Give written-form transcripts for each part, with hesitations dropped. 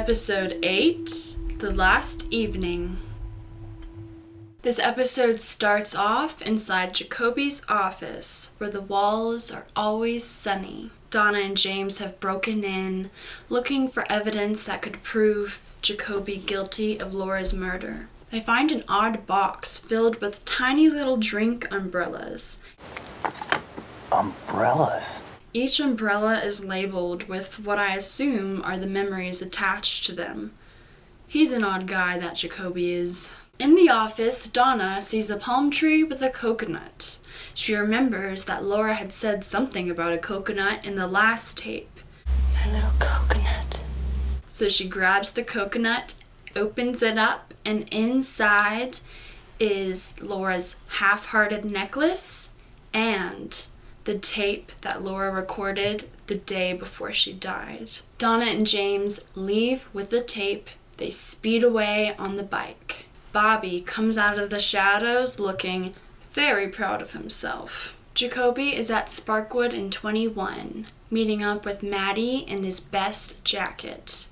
Episode 8, The Last Evening. This episode starts off inside Jacoby's office, where the walls are always sunny. Donna and James have broken in, looking for evidence that could prove Jacoby guilty of Laura's murder. They find an odd box filled with tiny little drink umbrellas. Umbrellas? Each umbrella is labeled with what I assume are the memories attached to them. He's an odd guy, that Jacoby is. In the office, Donna sees a palm tree with a coconut. She remembers that Laura had said something about a coconut in the last tape. My little coconut. So she grabs the coconut, opens it up, and inside is Laura's half-hearted necklace and the tape that Laura recorded the day before she died. Donna and James leave with the tape. They speed away on the bike. Bobby comes out of the shadows looking very proud of himself. Jacoby is at Sparkwood in 21, meeting up with Maddie in his best jacket.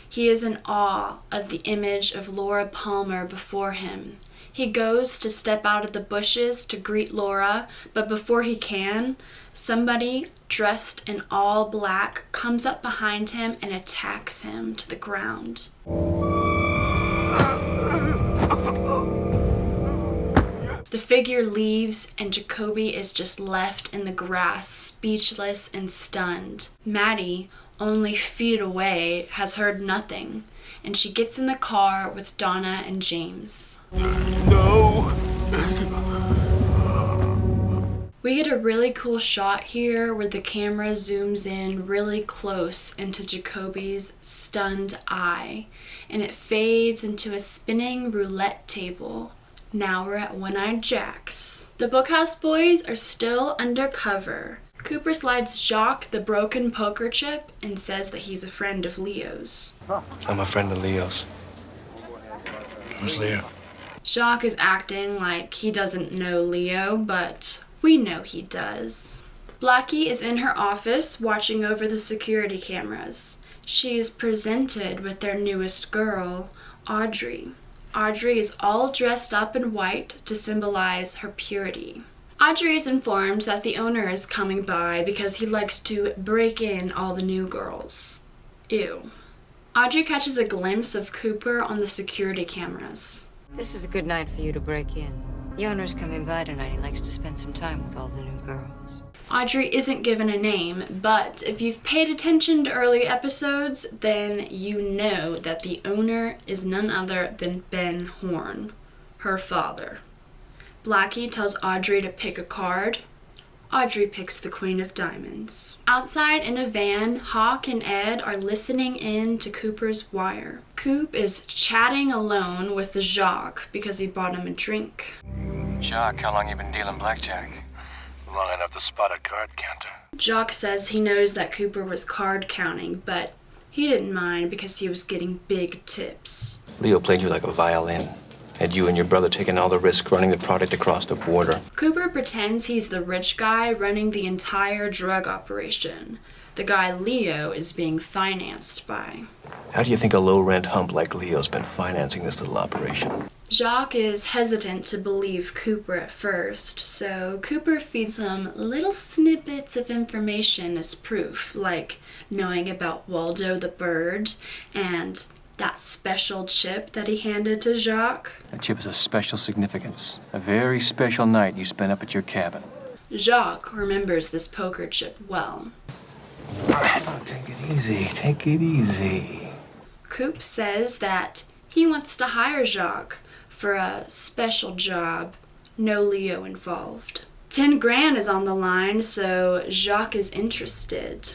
He is in awe of the image of Laura Palmer before him. He goes to step out of the bushes to greet Laura, but before he can, somebody dressed in all black comes up behind him and attacks him to the ground. The figure leaves and Jacoby is just left in the grass, speechless and stunned. Maddie, only feet away, has heard nothing, and she gets in the car with Donna and James. No! We get a really cool shot here where the camera zooms in really close into Jacoby's stunned eye, and it fades into a spinning roulette table. Now we're at One-Eyed Jack's. The Bookhouse boys are still undercover. Cooper slides Jacques the broken poker chip and says that he's a friend of Leo's. I'm a friend of Leo's. Who's Leo? Jacques is acting like he doesn't know Leo, but we know he does. Blackie is in her office watching over the security cameras. She is presented with their newest girl, Audrey. Audrey is all dressed up in white to symbolize her purity. Audrey is informed that the owner is coming by because he likes to break in all the new girls. Ew. Audrey catches a glimpse of Cooper on the security cameras. This is a good night for you to break in. The owner's coming by tonight. He likes to spend some time with all the new girls. Audrey isn't given a name, but if you've paid attention to early episodes, then you know that the owner is none other than Ben Horn, her father. Blackie tells Audrey to pick a card. Audrey picks the Queen of Diamonds. Outside in a van, Hawk and Ed are listening in to Cooper's wire. Coop is chatting alone with Jacques because he bought him a drink. Jacques, how long you been dealing blackjack? Long enough to spot a card counter. Jacques says he knows that Cooper was card counting, but he didn't mind because he was getting big tips. Leo played you like a violin. Had you and your brother taken all the risk running the product across the border. Cooper pretends he's the rich guy running the entire drug operation. The guy Leo is being financed by. How do you think a low-rent hump like Leo's been financing this little operation? Jacques is hesitant to believe Cooper at first, so Cooper feeds him little snippets of information as proof, like knowing about Waldo the bird and that special chip that he handed to Jacques. That chip has a special significance. A very special night you spent up at your cabin. Jacques remembers this poker chip well. Oh, take it easy. Take it easy. Coop says that he wants to hire Jacques for a special job, no Leo involved. 10 grand is on the line, so Jacques is interested.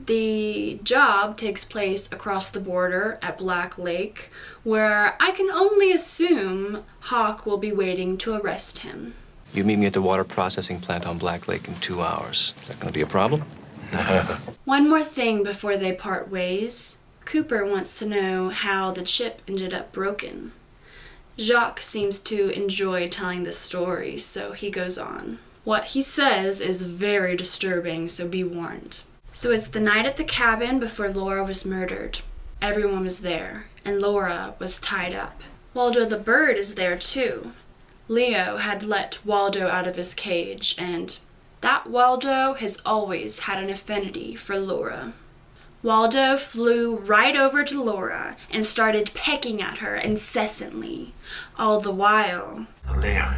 The job takes place across the border at Black Lake, where I can only assume Hawk will be waiting to arrest him. You meet me at the water processing plant on Black Lake in 2 hours. Is that going to be a problem? One more thing before they part ways. Cooper wants to know how the chip ended up broken. Jacques seems to enjoy telling the story, so he goes on. What he says is very disturbing, so be warned. So it's the night at the cabin before Laura was murdered. Everyone was there, and Laura was tied up. Waldo the bird is there too. Leo had let Waldo out of his cage, and that Waldo has always had an affinity for Laura. Waldo flew right over to Laura and started pecking at her incessantly. All the while, Leo,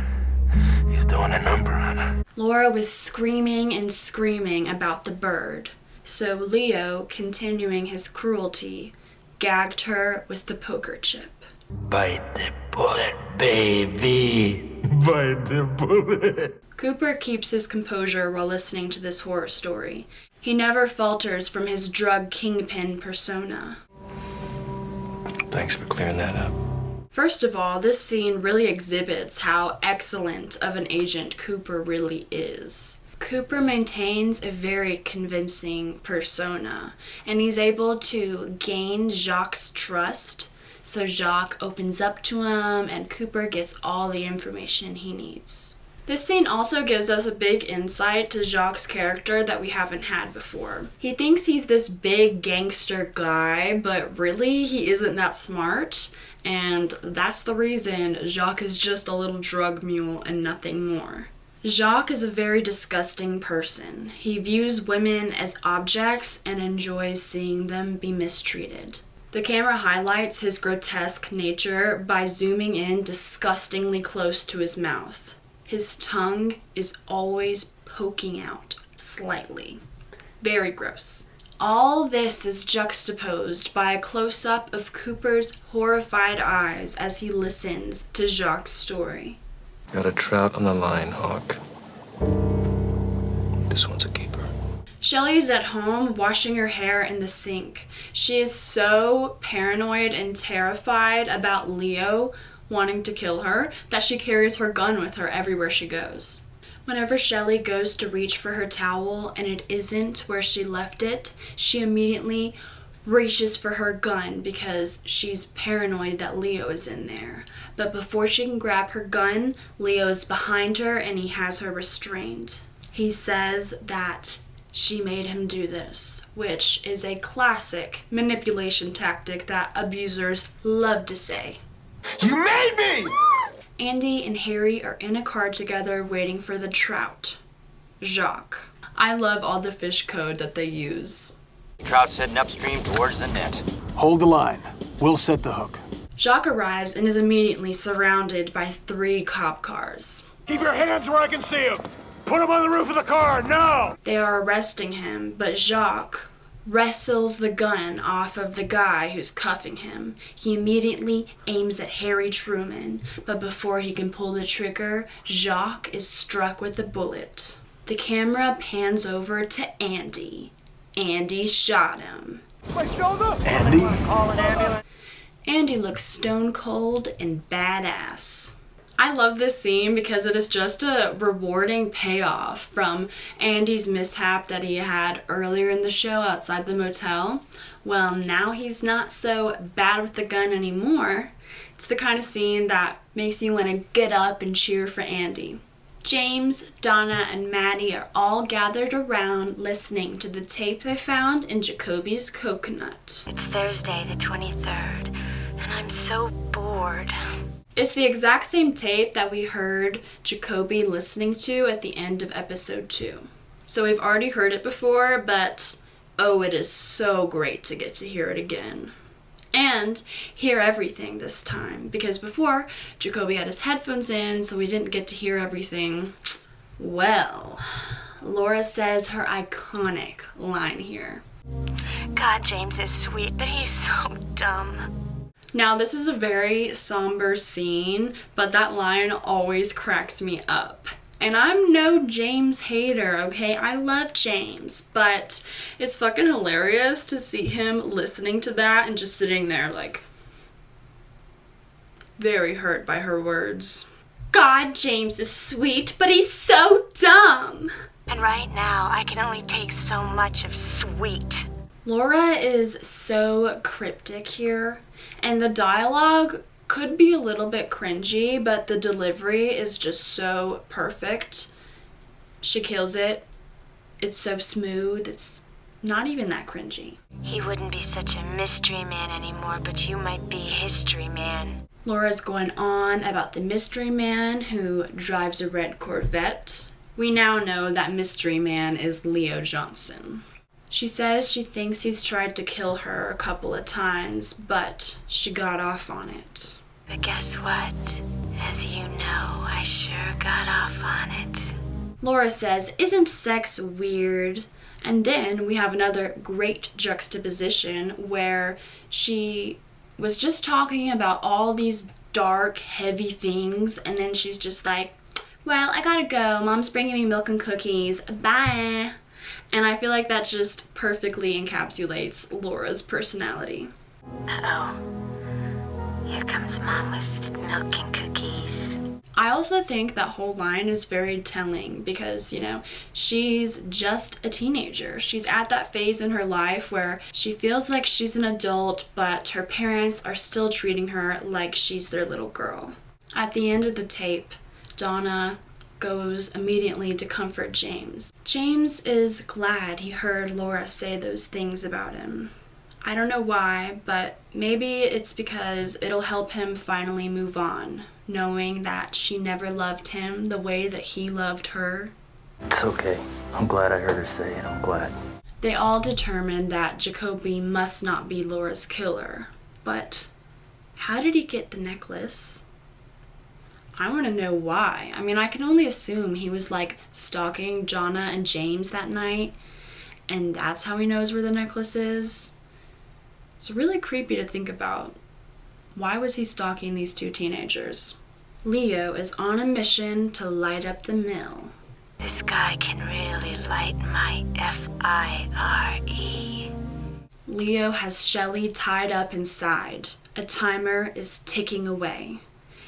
he's doing a number on her. Laura was screaming and screaming about the bird. So Leo, continuing his cruelty, gagged her with the poker chip. Bite the bullet, baby. Bite the bullet. Cooper keeps his composure while listening to this horror story. He never falters from his drug kingpin persona. Thanks for clearing that up. First of all, this scene really exhibits how excellent of an agent Cooper really is. Cooper maintains a very convincing persona, and he's able to gain Jacques' trust, so Jacques opens up to him, and Cooper gets all the information he needs. This scene also gives us a big insight to Jacques' character that we haven't had before. He thinks he's this big gangster guy, but really he isn't that smart, and that's the reason Jacques is just a little drug mule and nothing more. Jacques is a very disgusting person. He views women as objects and enjoys seeing them be mistreated. The camera highlights his grotesque nature by zooming in disgustingly close to his mouth. His tongue is always poking out slightly. Very gross. All this is juxtaposed by a close-up of Cooper's horrified eyes as he listens to Jacques' story. Got a trout on the line, Hawk. This one's a keeper. Shelly's at home washing her hair in the sink. She is so paranoid and terrified about Leo wanting to kill her that she carries her gun with her everywhere she goes. Whenever Shelly goes to reach for her towel and it isn't where she left it, she immediately reaches for her gun because she's paranoid that Leo is in there. But before she can grab her gun, Leo is behind her and he has her restrained. He says that she made him do this, which is a classic manipulation tactic that abusers love to say. You made me! Andy and Harry are in a car together waiting for the trout. Jacques. I love all the fish code that they use. Trout's heading upstream towards the net. Hold the line. We'll set the hook. Jacques arrives and is immediately surrounded by 3 cop cars. Keep your hands where I can see them. Put them on the roof of the car, now! They are arresting him, but Jacques wrestles the gun off of the guy who's cuffing him. He immediately aims at Harry Truman, but before he can pull the trigger, Jacques is struck with a bullet. The camera pans over to Andy. Andy shot him. My shoulder! Andy? Call an ambulance. Andy looks stone cold and badass. I love this scene because it is just a rewarding payoff from Andy's mishap that he had earlier in the show outside the motel. Well, now he's not so bad with the gun anymore. It's the kind of scene that makes you want to get up and cheer for Andy. James, Donna, and Maddie are all gathered around listening to the tape they found in Jacoby's coconut. It's Thursday the 23rd, and I'm so bored. It's the exact same tape that we heard Jacoby listening to at the end of episode 2. So we've already heard it before, but oh, it is so great to get to hear it again. And hear everything this time, because before, Jacoby had his headphones in, so we didn't get to hear everything. Well, Laura says her iconic line here. God, James is sweet, but he's so dumb. Now, this is a very somber scene, but that line always cracks me up. And I'm no James hater, okay? I love James, but it's fucking hilarious to see him listening to that and just sitting there like very hurt by her words. God, James is sweet, but he's so dumb. And right now, I can only take so much of sweet. Laura is so cryptic here, and the dialogue could be a little bit cringy, but the delivery is just so perfect. She kills it. It's so smooth. It's not even that cringy. He wouldn't be such a mystery man anymore, but you might be history man. Laura's going on about the mystery man who drives a red Corvette. We now know that mystery man is Leo Johnson. She says she thinks he's tried to kill her a couple of times, but she got off on it. But guess what? As you know, I sure got off on it. Laura says, "Isn't sex weird?" And then we have another great juxtaposition where she was just talking about all these dark, heavy things, and then she's just like, "Well, I gotta go. Mom's bringing me milk and cookies. Bye." And I feel like that just perfectly encapsulates Laura's personality. Uh-oh. Here comes Mom with milk and cookies. I also think that whole line is very telling because, she's just a teenager. She's at that phase in her life where she feels like she's an adult, but her parents are still treating her like she's their little girl. At the end of the tape, Donna goes immediately to comfort James. James is glad he heard Laura say those things about him. I don't know why, but maybe it's because it'll help him finally move on, knowing that she never loved him the way that he loved her. It's okay. I'm glad I heard her say it. I'm glad. They all determined that Jacoby must not be Laura's killer. But how did he get the necklace? I want to know why. I mean, I can only assume he was stalking Jonna and James that night, and that's how he knows where the necklace is. It's really creepy to think about. Why was he stalking these two teenagers? Leo is on a mission to light up the mill. This guy can really light my F-I-R-E. Leo has Shelley tied up inside. A timer is ticking away.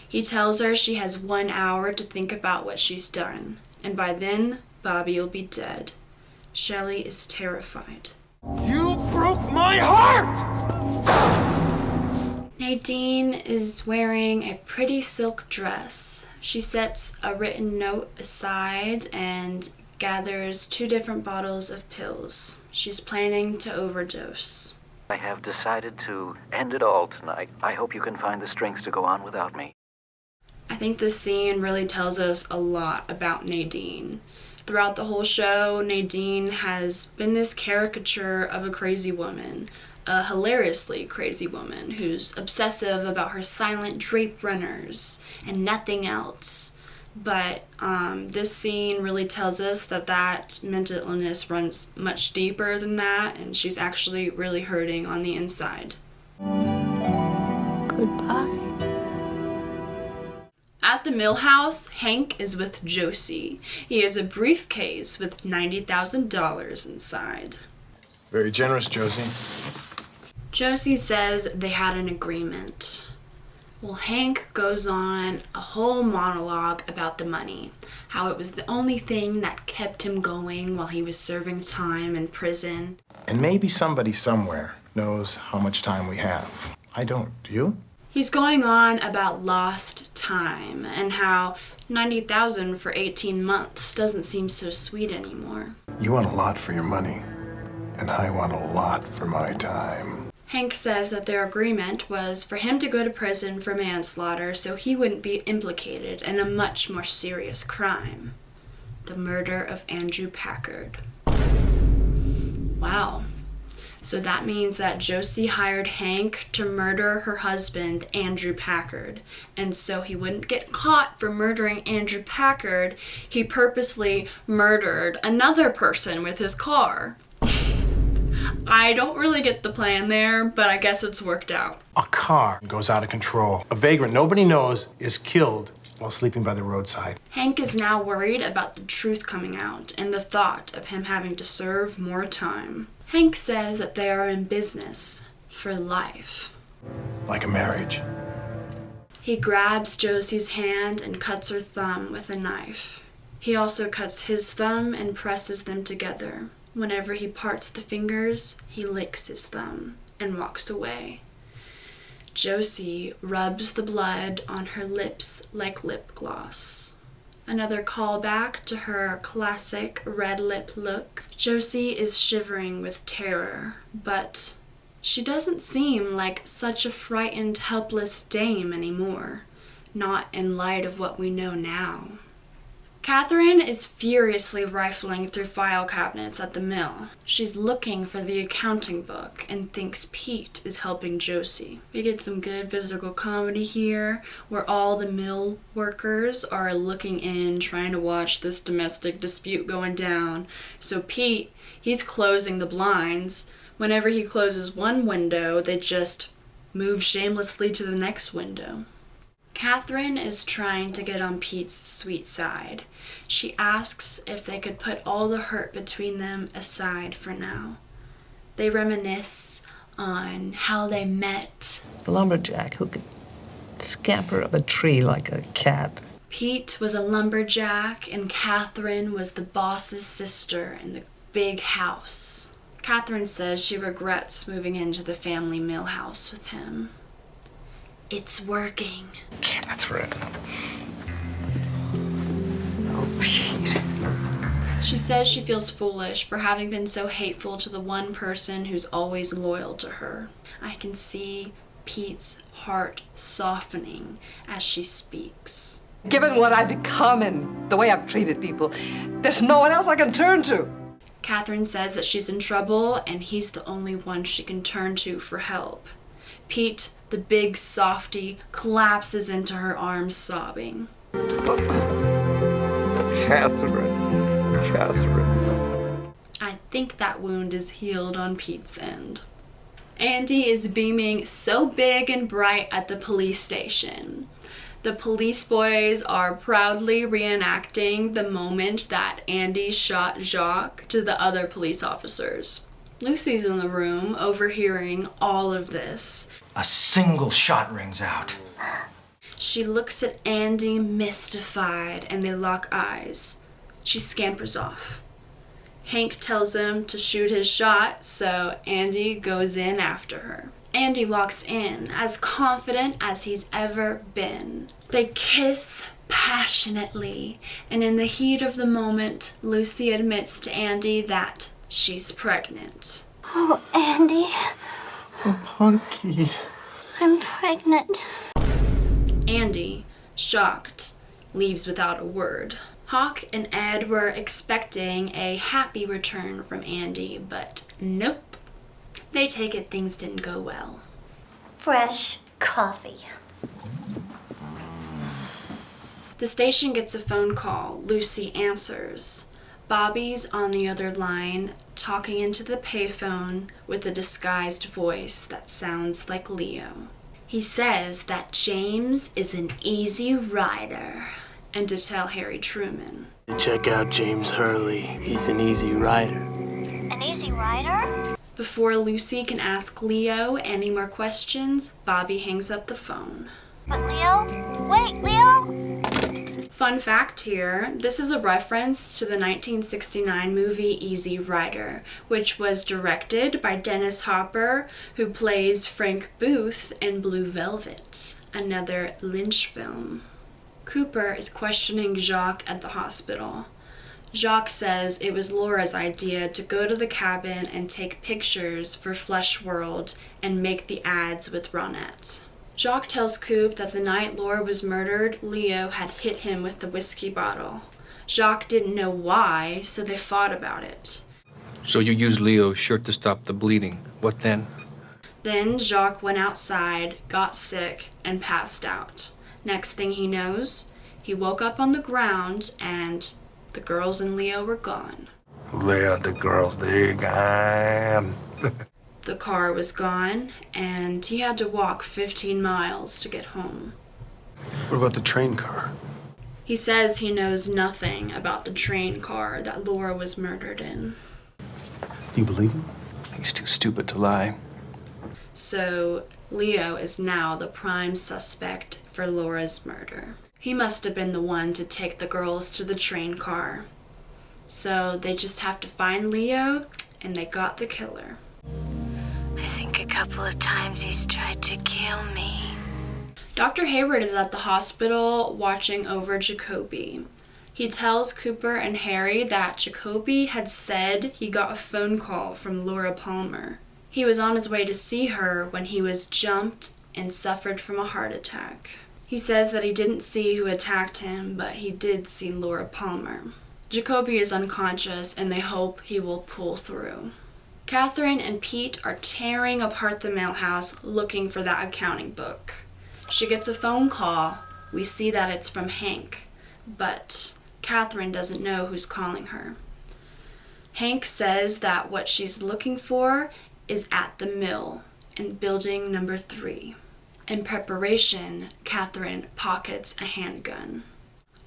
He tells her she has 1 hour to think about what she's done, and by then, Bobby will be dead. Shelley is terrified. You broke my heart! Nadine is wearing a pretty silk dress. She sets a written note aside and gathers 2 different bottles of pills. She's planning to overdose. I have decided to end it all tonight. I hope you can find the strength to go on without me. I think this scene really tells us a lot about Nadine. Throughout the whole show, Nadine has been this caricature of a crazy woman, a hilariously crazy woman who's obsessive about her silent drape runners and nothing else. But this scene really tells us that mental illness runs much deeper than that, and she's actually really hurting on the inside. Goodbye. At the mill house, Hank is with Josie. He has a briefcase with $90,000 inside. Very generous, Josie. Josie says they had an agreement. Well, Hank goes on a whole monologue about the money, how it was the only thing that kept him going while he was serving time in prison. And maybe somebody somewhere knows how much time we have. I don't. Do you? He's going on about lost time and how $90,000 for 18 months doesn't seem so sweet anymore. You want a lot for your money, and I want a lot for my time. Hank says that their agreement was for him to go to prison for manslaughter so he wouldn't be implicated in a much more serious crime, the murder of Andrew Packard. Wow. So that means that Josie hired Hank to murder her husband, Andrew Packard. And so he wouldn't get caught for murdering Andrew Packard, he purposely murdered another person with his car. I don't really get the plan there, but I guess it's worked out. A car goes out of control. A vagrant nobody knows is killed while sleeping by the roadside. Hank is now worried about the truth coming out and the thought of him having to serve more time. Hank says that they are in business for life. Like a marriage. He grabs Josie's hand and cuts her thumb with a knife. He also cuts his thumb and presses them together. Whenever he parts the fingers, he licks his thumb and walks away. Josie rubs the blood on her lips like lip gloss. Another callback to her classic red lip look. Josie is shivering with terror, but she doesn't seem like such a frightened, helpless dame anymore. Not in light of what we know now. Catherine is furiously rifling through file cabinets at the mill. She's looking for the accounting book and thinks Pete is helping Josie. We get some good physical comedy here, where all the mill workers are looking in, trying to watch this domestic dispute going down. So Pete, he's closing the blinds. Whenever he closes one window, they just move shamelessly to the next window. Catherine is trying to get on Pete's sweet side. She asks if they could put all the hurt between them aside for now. They reminisce on how they met. The lumberjack who could scamper up a tree like a cat. Pete was a lumberjack and Catherine was the boss's sister in the big house. Catherine says she regrets moving into the family mill house with him. It's working. Catherine. Oh, Pete. She says she feels foolish for having been so hateful to the one person who's always loyal to her. I can see Pete's heart softening as she speaks. Given what I've become and the way I've treated people, there's no one else I can turn to. Catherine says that she's in trouble and he's the only one she can turn to for help. Pete, the big softy, collapses into her arms sobbing. Catherine. I think that wound is healed on Pete's end. Andy is beaming so big and bright at the police station. The police boys are proudly reenacting the moment that Andy shot Jacques to the other police officers. Lucy's in the room, overhearing all of this. A single shot rings out. She looks at Andy mystified, and they lock eyes. She scampers off. Hank tells him to shoot his shot, so Andy goes in after her. Andy walks in, as confident as he's ever been. They kiss passionately, and in the heat of the moment, Lucy admits to Andy that she's pregnant. Oh, Andy, Oh, Punky. I'm pregnant. Andy, shocked, leaves without a word. Hawk and Ed were expecting a happy return from Andy, but nope. They take it things didn't go well. Fresh coffee. The station gets a phone call. Lucy answers. Bobby's on the other line, talking into the payphone with a disguised voice that sounds like Leo. He says that James is an easy rider, and to tell Harry Truman. Check out James Hurley. He's an easy rider. An easy rider? Before Lucy can ask Leo any more questions, Bobby hangs up the phone. But Leo? Wait, Leo? Fun fact here, this is a reference to the 1969 movie Easy Rider, which was directed by Dennis Hopper, who plays Frank Booth in Blue Velvet, another Lynch film. Cooper is questioning Jacques at the hospital. Jacques says it was Laura's idea to go to the cabin and take pictures for Flesh World and make the ads with Ronette. Jacques tells Coop that the night Laura was murdered, Leo had hit him with the whiskey bottle. Jacques didn't know why, so they fought about it. So you used Leo's shirt to stop the bleeding. What then? Then Jacques went outside, got sick, and passed out. Next thing he knows, he woke up on the ground and the girls and Leo were gone. Leo, the girls, they gone. The car was gone, and he had to walk 15 miles to get home. What about the train car? He says he knows nothing about the train car that Laura was murdered in. Do you believe him? He's too stupid to lie. So Leo is now the prime suspect for Laura's murder. He must have been the one to take the girls to the train car. So they just have to find Leo, and they got the killer. I think a couple of times he's tried to kill me. Dr. Hayward is at the hospital watching over Jacoby. He tells Cooper and Harry that Jacoby had said he got a phone call from Laura Palmer. He was on his way to see her when he was jumped and suffered from a heart attack. He says that he didn't see who attacked him, but he did see Laura Palmer. Jacoby is unconscious and they hope he will pull through. Catherine and Pete are tearing apart the mail house looking for that accounting book. She gets a phone call. We see that it's from Hank, but Catherine doesn't know who's calling her. Hank says that what she's looking for is at the mill in building number 3. In preparation, Catherine pockets a handgun.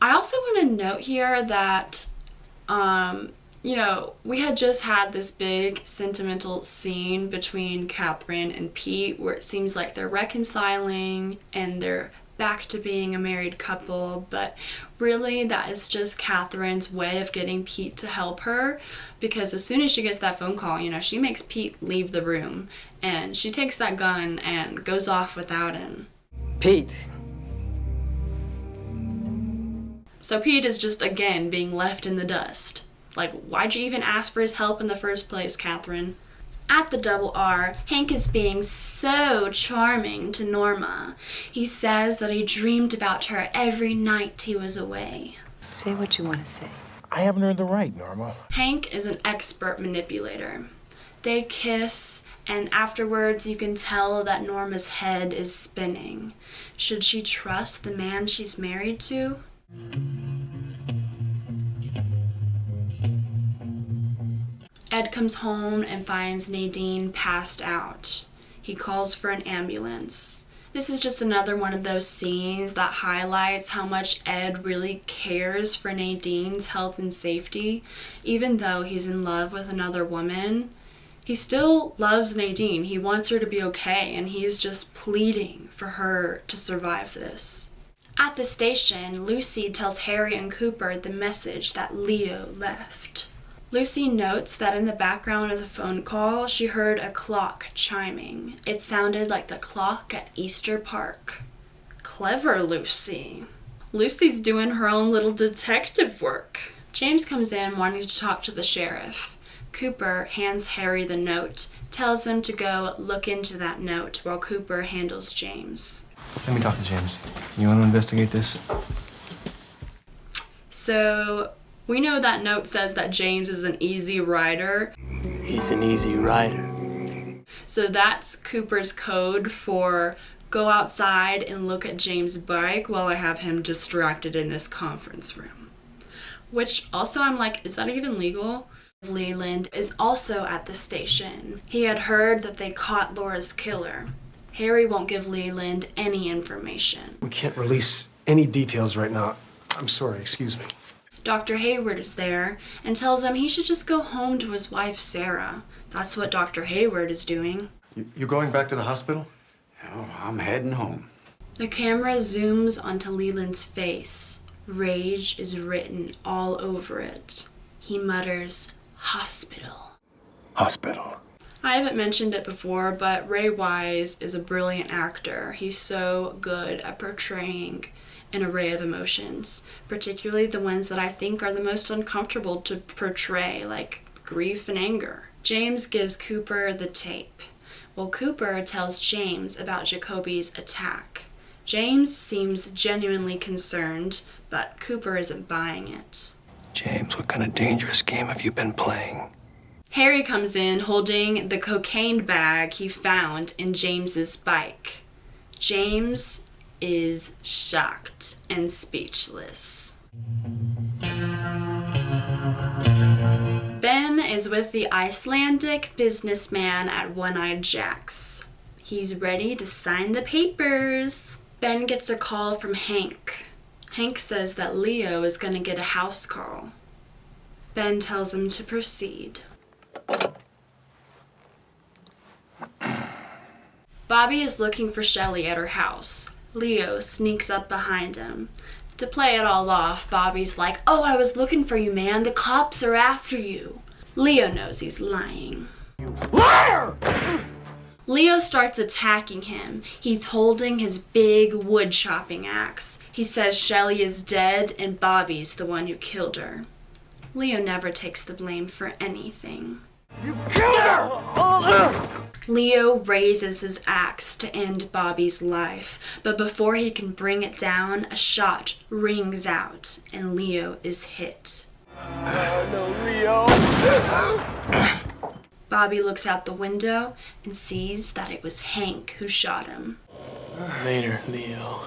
I also want to note here that, we had just had this big sentimental scene between Catherine and Pete where it seems like they're reconciling and they're back to being a married couple, but really that is just Catherine's way of getting Pete to help her, because as soon as she gets that phone call, she makes Pete leave the room and she takes that gun and goes off without him. Pete. So Pete is just again being left in the dust. Like, why'd you even ask for his help in the first place, Catherine? At the Double R, Hank is being so charming to Norma. He says that he dreamed about her every night he was away. Say what you want to say. I haven't earned the right, Norma. Hank is an expert manipulator. They kiss, and afterwards you can tell that Norma's head is spinning. Should she trust the man she's married to? Ed comes home and finds Nadine passed out. He calls for an ambulance. This is just another one of those scenes that highlights how much Ed really cares for Nadine's health and safety. Even though he's in love with another woman, he still loves Nadine. He wants her to be okay, and he's just pleading for her to survive this. At the station, Lucy tells Harry and Cooper the message that Leo left. Lucy notes that in the background of the phone call, she heard a clock chiming. It sounded like the clock at Easter Park. Clever, Lucy. Lucy's doing her own little detective work. James comes in wanting to talk to the sheriff. Cooper hands Harry the note, tells him to go look into that note while Cooper handles James. Let me talk to James. You want to investigate this? So, we know that note says that James is an easy rider. He's an easy rider. So that's Cooper's code for go outside and look at James' bike while I have him distracted in this conference room. Which also I'm like, is that even legal? Leland is also at the station. He had heard that they caught Laura's killer. Harry won't give Leland any information. We can't release any details right now. I'm sorry, excuse me. Dr. Hayward is there and tells him he should just go home to his wife, Sarah. That's what Dr. Hayward is doing. You going back to the hospital? Oh, I'm heading home. The camera zooms onto Leland's face. Rage is written all over it. He mutters, "Hospital." Hospital. I haven't mentioned it before, but Ray Wise is a brilliant actor. He's so good at portraying an array of emotions, particularly the ones that I think are the most uncomfortable to portray, like grief and anger. James gives Cooper the tape. Well, Cooper tells James about Jacoby's attack. James seems genuinely concerned, but Cooper isn't buying it. James, what kind of dangerous game have you been playing? Harry comes in holding the cocaine bag he found in James's bike. James is shocked and speechless. Ben is with the Icelandic businessman at One-Eyed Jack's. He's ready to sign the papers. Ben gets a call from Hank. Hank says that Leo is going to get a house call. Ben tells him to proceed. Bobby is looking for Shelley at her house. Leo sneaks up behind him. To play it all off, Bobby's like, "Oh, I was looking for you, man. The cops are after you." Leo knows he's lying. Liar! Leo starts attacking him. He's holding his big wood chopping axe. He says Shelly is dead and Bobby's the one who killed her. Leo never takes the blame for anything. You killed her! Leo raises his axe to end Bobby's life, but before he can bring it down, a shot rings out and Leo is hit. No, Leo. Bobby looks out the window and sees that it was Hank who shot him. Later, Leo.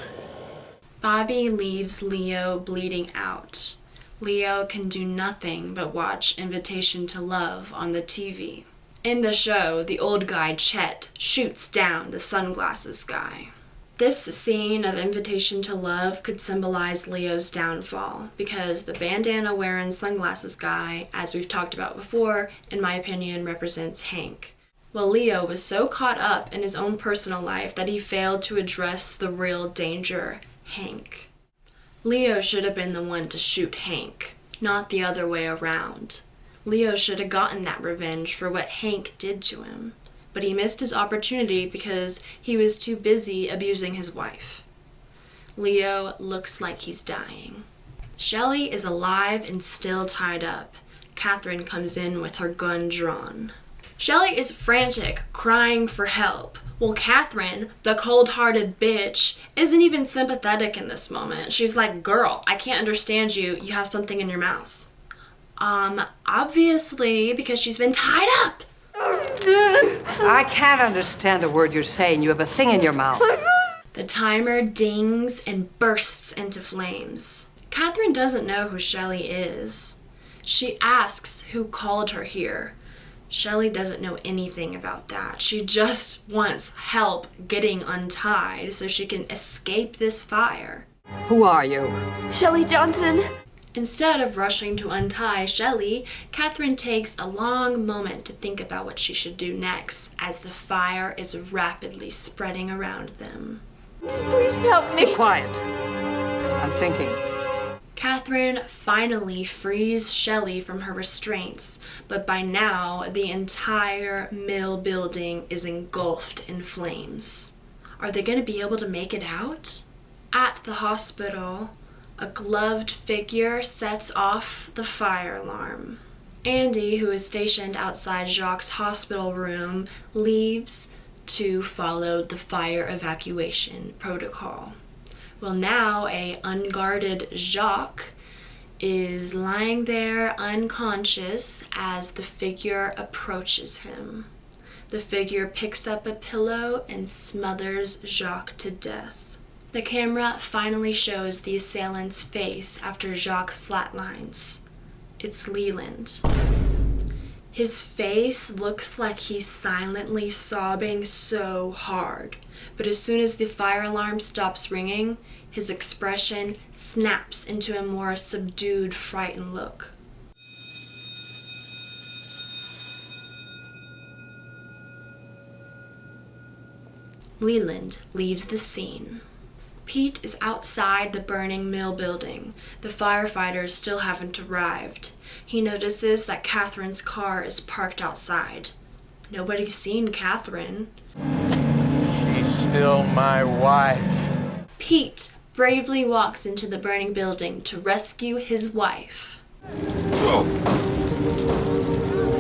Bobby leaves Leo bleeding out. Leo can do nothing but watch Invitation to Love on the TV. In the show, the old guy Chet shoots down the sunglasses guy. This scene of Invitation to Love could symbolize Leo's downfall because the bandana-wearing sunglasses guy, as we've talked about before, in my opinion, represents Hank. Well, Leo was so caught up in his own personal life that he failed to address the real danger, Hank. Leo should have been the one to shoot Hank, not the other way around. Leo should have gotten that revenge for what Hank did to him. But he missed his opportunity because he was too busy abusing his wife. Leo looks like he's dying. Shelly is alive and still tied up. Catherine comes in with her gun drawn. Shelly is frantic, crying for help. Well, Catherine, the cold-hearted bitch, isn't even sympathetic in this moment. She's like, girl, I can't understand you. You have something in your mouth. Obviously, because she's been tied up. I can't understand a word you're saying. You have a thing in your mouth. The timer dings and bursts into flames. Catherine doesn't know who Shelly is. She asks who called her here. Shelly doesn't know anything about that. She just wants help getting untied so she can escape this fire. Who are you? Shelly Johnson. Instead of rushing to untie Shelly, Catherine takes a long moment to think about what she should do next as the fire is rapidly spreading around them. Please help me. Be quiet. I'm thinking. Catherine finally frees Shelly from her restraints, but by now the entire mill building is engulfed in flames. Are they going to be able to make it out? At the hospital, a gloved figure sets off the fire alarm. Andy, who is stationed outside Jacques' hospital room, leaves to follow the fire evacuation protocol. Well, now a unguarded Jacques is lying there unconscious as the figure approaches him. The figure picks up a pillow and smothers Jacques to death. The camera finally shows the assailant's face after Jacques flatlines. It's Leland. His face looks like he's silently sobbing so hard, but as soon as the fire alarm stops ringing, his expression snaps into a more subdued, frightened look. Leland leaves the scene. Pete is outside the burning mill building. The firefighters still haven't arrived. He notices that Catherine's car is parked outside. Nobody's seen Catherine. She's still my wife. Pete bravely walks into the burning building to rescue his wife.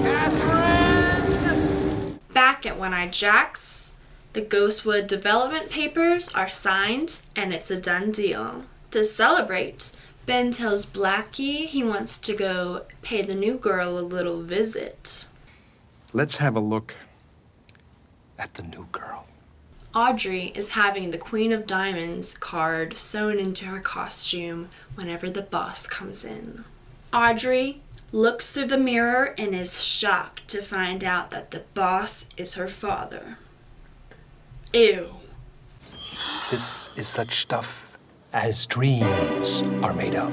Catherine! Back at One-Eyed Jack's, the Ghostwood development papers are signed, and it's a done deal. To celebrate, Ben tells Blackie he wants to go pay the new girl a little visit. Let's have a look At the new girl. Audrey is having the Queen of Diamonds card sewn into her costume whenever the boss comes in. Audrey looks through the mirror and is shocked to find out that the boss is her father. Ew. This is such stuff as dreams are made of.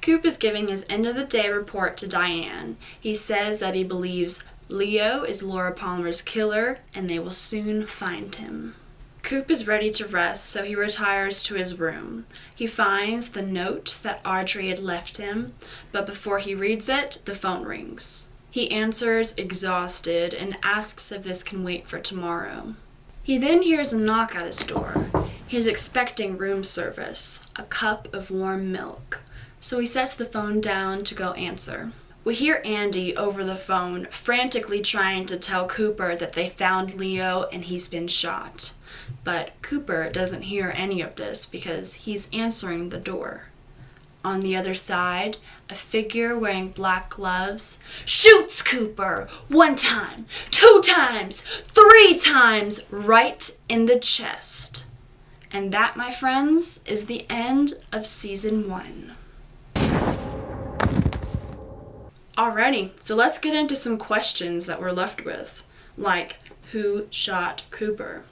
Coop is giving his end-of-the-day report to Diane. He says that he believes Leo is Laura Palmer's killer, and they will soon find him. Coop is ready to rest, so he retires to his room. He finds the note that Audrey had left him, but before he reads it, the phone rings. He answers exhausted and asks if this can wait for tomorrow. He then hears a knock at his door. He's expecting room service, a cup of warm milk, so he sets the phone down to go answer. We hear Andy over the phone frantically trying to tell Cooper that they found Leo and he's been shot. But Cooper doesn't hear any of this because he's answering the door. On the other side, a figure wearing black gloves shoots Cooper 1 time, 2 times, 3 times right in the chest. And that, my friends, is the end of season 1. Alrighty, so let's get into some questions that we're left with, like who shot Cooper?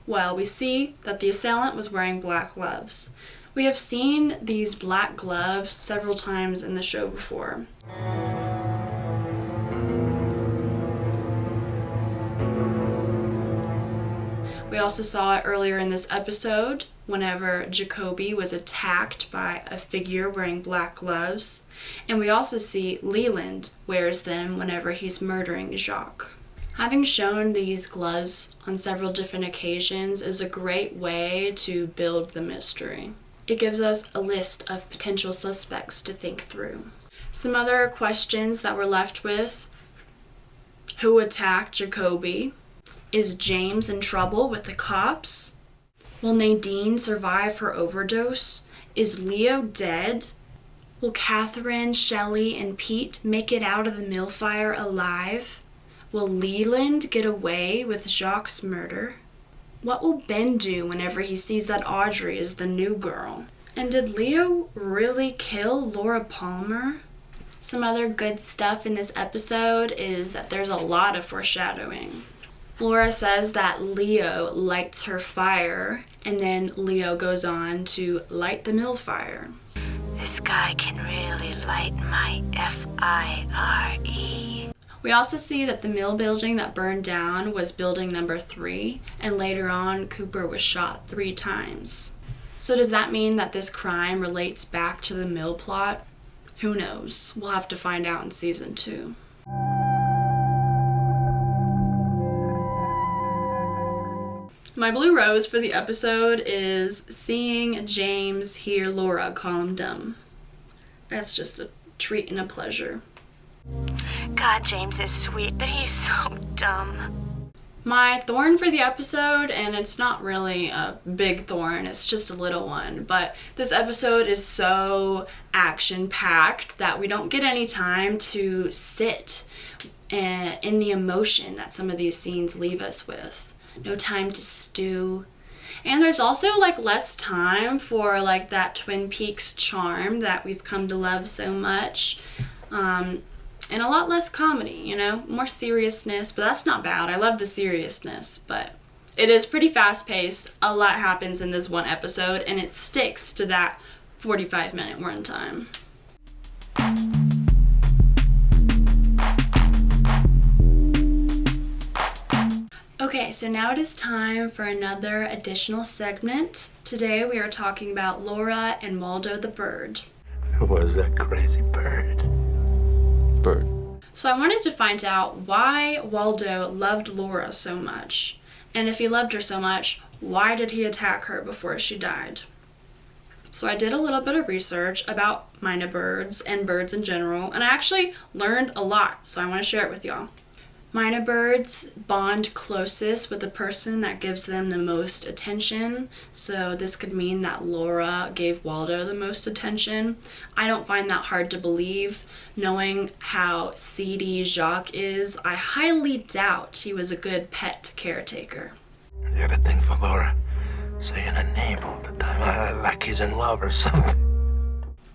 Well, we see that the assailant was wearing black gloves. We have seen these black gloves several times in the show before. We also saw it earlier in this episode whenever Jacoby was attacked by a figure wearing black gloves. And we also see Leland wears them whenever he's murdering Jacques. Having shown these gloves on several different occasions is a great way to build the mystery. It gives us a list of potential suspects to think through. Some other questions that we're left with: who attacked Jacoby? Is James in trouble with the cops? Will Nadine survive her overdose? Is Leo dead? Will Catherine, Shelley, and Pete make it out of the mill fire alive? Will Leland get away with Jacques' murder? What will Ben do whenever he sees that Audrey is the new girl? And did Leo really kill Laura Palmer? Some other good stuff in this episode is that there's a lot of foreshadowing. Laura says that Leo lights her fire, and then Leo goes on to light the mill fire. This guy can really light my F-I-R-E. We also see that the mill building that burned down was building number 3, and later on Cooper was shot 3 times. So does that mean that this crime relates back to the mill plot? Who knows? We'll have to find out in season 2. My blue rose for the episode is seeing James hear Laura call him dumb. That's just a treat and a pleasure. God, James is sweet, but he's so dumb. My thorn for the episode, and it's not really a big thorn, it's just a little one, but this episode is so action-packed that we don't get any time to sit in the emotion that some of these scenes leave us with. No time to stew. And there's also less time for that Twin Peaks charm that we've come to love so much. And a lot less comedy, more seriousness, but that's not bad. I love the seriousness, but it is pretty fast-paced. A lot happens in this one episode, and it sticks to that 45-minute runtime. Okay, so now it is time for another additional segment. Today we are talking about Laura and Waldo the bird. Who was that crazy bird? Bird. So I wanted to find out why Waldo loved Laura so much. And if he loved her so much, why did he attack her before she died? So I did a little bit of research about mynah birds and birds in general, and I actually learned a lot, so I want to share it with y'all. Mynah birds bond closest with the person that gives them the most attention, so this could mean that Laura gave Waldo the most attention. I don't find that hard to believe. Knowing how seedy Jacques is, I highly doubt he was a good pet caretaker. You got a thing for Laura, saying her name all the time, like he's in love or something.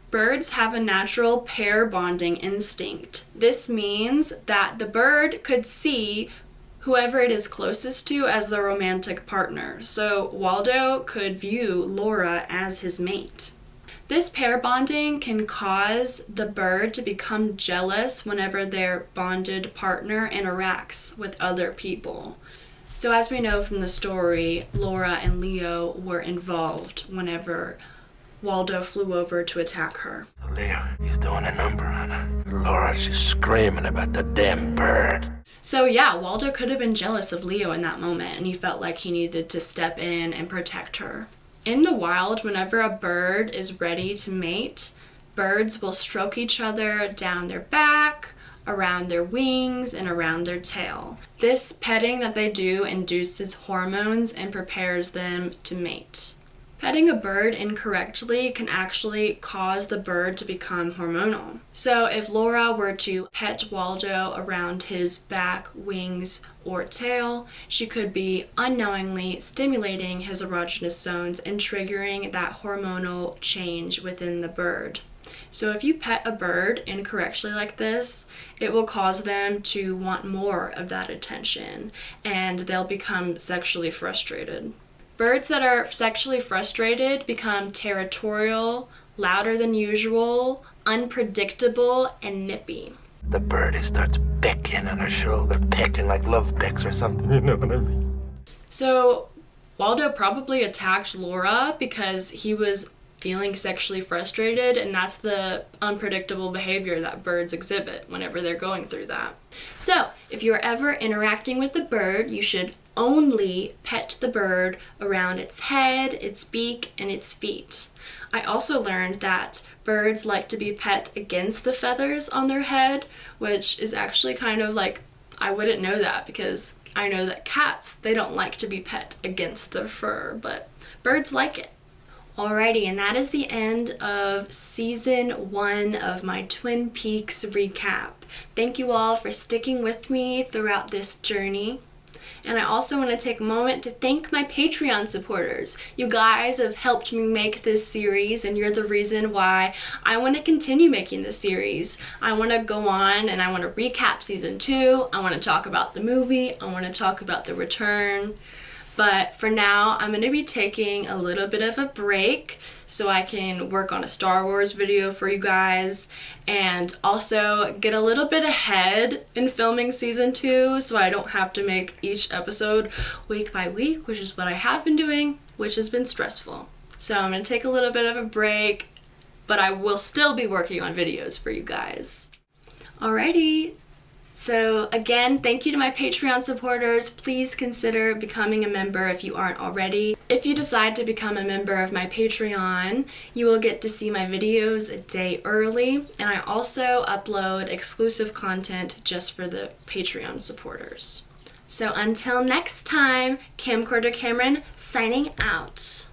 Birds have a natural pair bonding instinct. This means that the bird could see whoever it is closest to as the romantic partner. So Waldo could view Laura as his mate. This pair bonding can cause the bird to become jealous whenever their bonded partner interacts with other people. So as we know from the story, Laura and Leo were involved whenever Waldo flew over to attack her. Leo, he's doing a number on her. Laura, she's screaming about the damn bird. So yeah, Waldo could have been jealous of Leo in that moment, and he felt like he needed to step in and protect her. In the wild, whenever a bird is ready to mate, birds will stroke each other down their back, around their wings, and around their tail. This petting that they do induces hormones and prepares them to mate. Petting a bird incorrectly can actually cause the bird to become hormonal. So if Laura were to pet Waldo around his back, wings, or tail, she could be unknowingly stimulating his erogenous zones and triggering that hormonal change within the bird. So if you pet a bird incorrectly like this, it will cause them to want more of that attention, and they'll become sexually frustrated. Birds that are sexually frustrated become territorial, louder than usual, unpredictable, and nippy. The bird, he starts pecking on her shoulder, pecking like love pecks or something, you know what I mean? So Waldo probably attacked Laura because he was feeling sexually frustrated, and that's the unpredictable behavior that birds exhibit whenever they're going through that. So if you're ever interacting with a bird, you should only pet the bird around its head, its beak, and its feet. I also learned that birds like to be pet against the feathers on their head, which is actually kind of like, I wouldn't know that because I know that cats, they don't like to be pet against the fur, but birds like it. Alrighty, and that is the end of season 1 of my Twin Peaks recap. Thank you all for sticking with me throughout this journey. And I also want to take a moment to thank my Patreon supporters. You guys have helped me make this series, and you're the reason why I want to continue making this series. I want to go on and I want to recap season 2. I want to talk about the movie. I want to talk about the return. But for now, I'm going to be taking a little bit of a break so I can work on a Star Wars video for you guys, and also get a little bit ahead in filming season 2 so I don't have to make each episode week by week, which is what I have been doing, which has been stressful. So I'm going to take a little bit of a break, but I will still be working on videos for you guys. Alrighty. So again, thank you to my Patreon supporters. Please consider becoming a member if you aren't already. If you decide to become a member of my Patreon, you will get to see my videos a day early, and I also upload exclusive content just for the Patreon supporters. So until next time, Camcorder Cameron signing out.